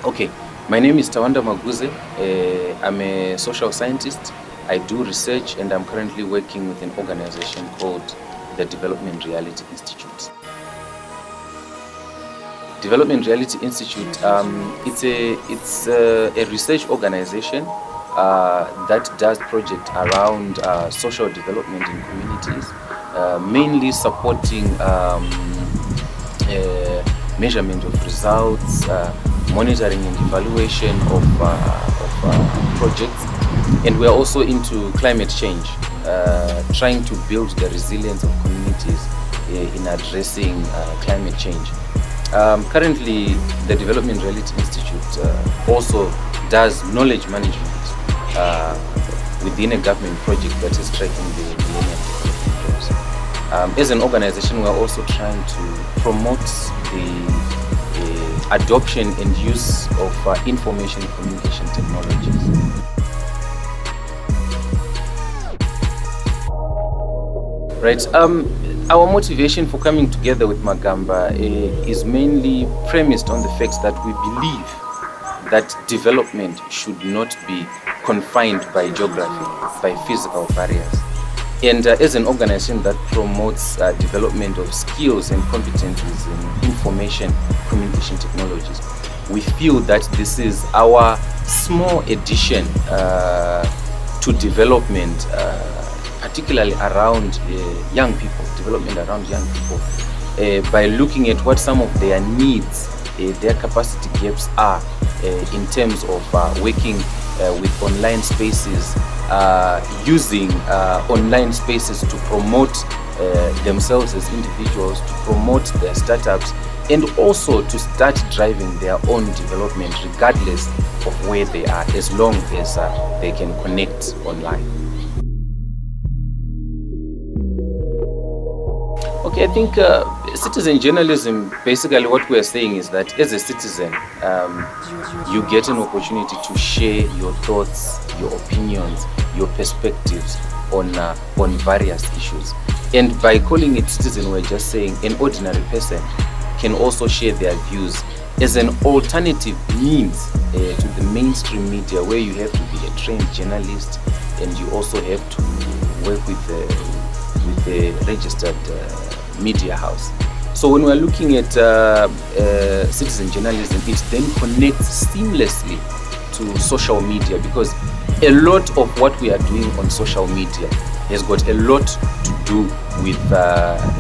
Okay, my name is Tawanda Maguze. I'm a social scientist. I do research and I'm currently working with an organization called the Development Reality Institute. Development Reality Institute, it's a research organization that does projects around social development in communities, mainly supporting measurement of results, monitoring and evaluation of projects, and we are also into climate change, trying to build the resilience of communities in addressing climate change. Currently, the Development Reality Institute also does knowledge management within a government project that is tracking the Millennium Development Goals. As an organization, we are also trying to promote the adoption and use of information communication technologies. Right. Our motivation for coming together with Magamba is mainly premised on the fact that we believe that development should not be confined by geography, by physical barriers. And as an organization that promotes development of skills and competencies in information communication technologies, we feel that this is our small addition to development, particularly around young people, development around young people, by looking at what some of their needs, their capacity gaps are in terms of working with online spaces, using online spaces to promote themselves as individuals, to promote their startups, and also to start driving their own development regardless of where they are, as long as they can connect online. Okay, I think citizen journalism, basically what we are saying is that as a citizen, you get an opportunity to share your thoughts, your opinions, your perspectives on various issues. And by calling it citizen, we're just saying an ordinary person can also share their views as an alternative means to the mainstream media, where you have to be a trained journalist and you also have to work with a registered media house. So when we're looking at citizen journalism, it then connects seamlessly to social media, because a lot of what we are doing on social media has got a lot to do with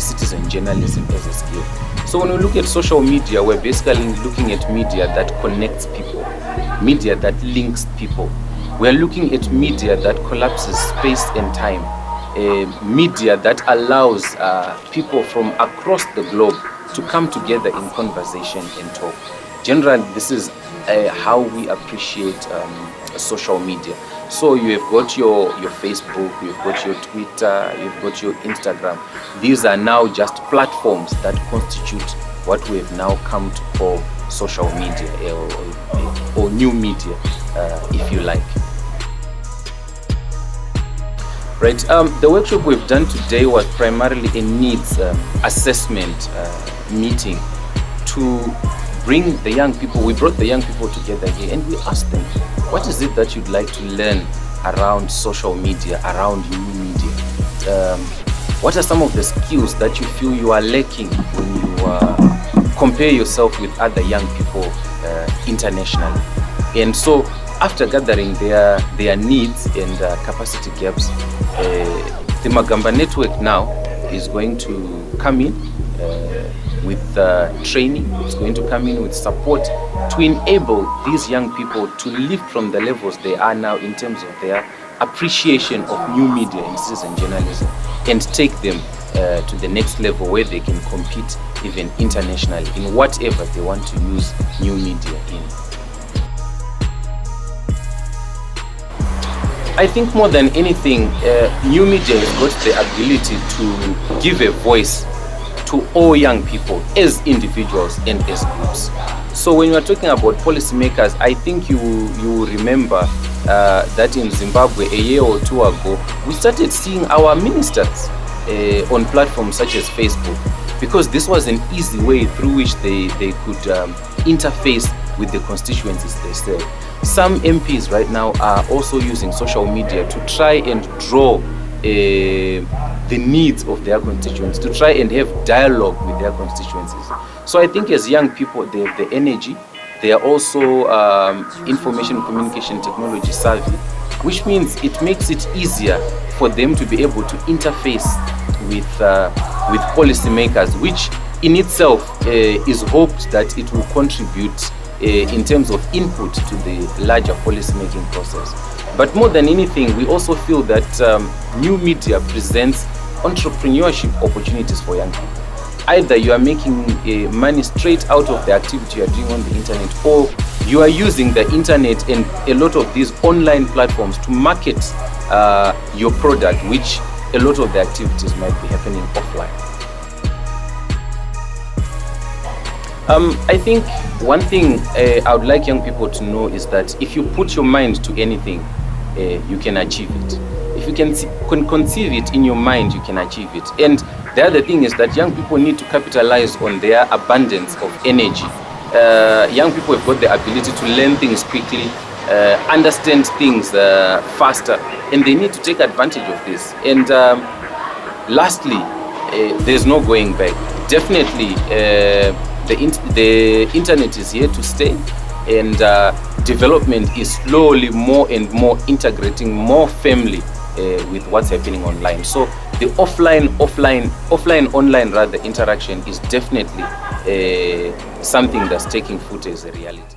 citizen journalism as a skill. So when we look at social media, we're basically looking at media that connects people, media that links people. We're looking at media that collapses space and time, media that allows people from across the globe to come together in conversation and talk. Generally, this is how we appreciate social media. So you have got your Facebook, you've got your Twitter, you've got your Instagram. These are now just platforms that constitute what we have now come to call social media, or new media, if you like. Right. The workshop we've done today was primarily a needs assessment meeting to bring the young people. We brought the young people together here and we asked them, what is it that you'd like to learn around social media, around new media? What are some of the skills that you feel you are lacking when you compare yourself with other young people internationally? And so after gathering their needs and capacity gaps, the Magamba network now is going to come in with training. It's going to come in with support to enable these young people to lift from the levels they are now in terms of their appreciation of new media and citizen journalism, and take them to the next level where they can compete even internationally in whatever they want to use new media in. I think more than anything, new media has got the ability to give a voice to all young people as individuals and as groups. So when you are talking about policymakers, I think you remember that in Zimbabwe a year or two ago, we started seeing our ministers on platforms such as Facebook, because this was an easy way through which they could interface with the constituencies they serve. Some MPs right now are also using social media to try and draw the needs of their constituents, to try and have dialogue with their constituencies. So I think as young people, they have the energy. They are also information communication technology savvy, which means it makes it easier for them to be able to interface with policymakers, which in itself is hoped that it will contribute in terms of input to the larger policy-making process. But more than anything, we also feel that new media presents entrepreneurship opportunities for young people. Either you are making money straight out of the activity you are doing on the internet, or you are using the internet and a lot of these online platforms to market your product, which a lot of the activities might be happening offline. I think one thing I would like young people to know is that if you put your mind to anything, you can achieve it. If you can conceive it in your mind, you can achieve it. And the other thing is that young people need to capitalize on their abundance of energy. Young people have got the ability to learn things quickly, understand things faster, and they need to take advantage of this. And lastly, there's no going back. Definitely, the internet is here to stay, and development is slowly more and more integrating more firmly with what's happening online. So the online rather interaction is definitely something that's taking foot as a reality.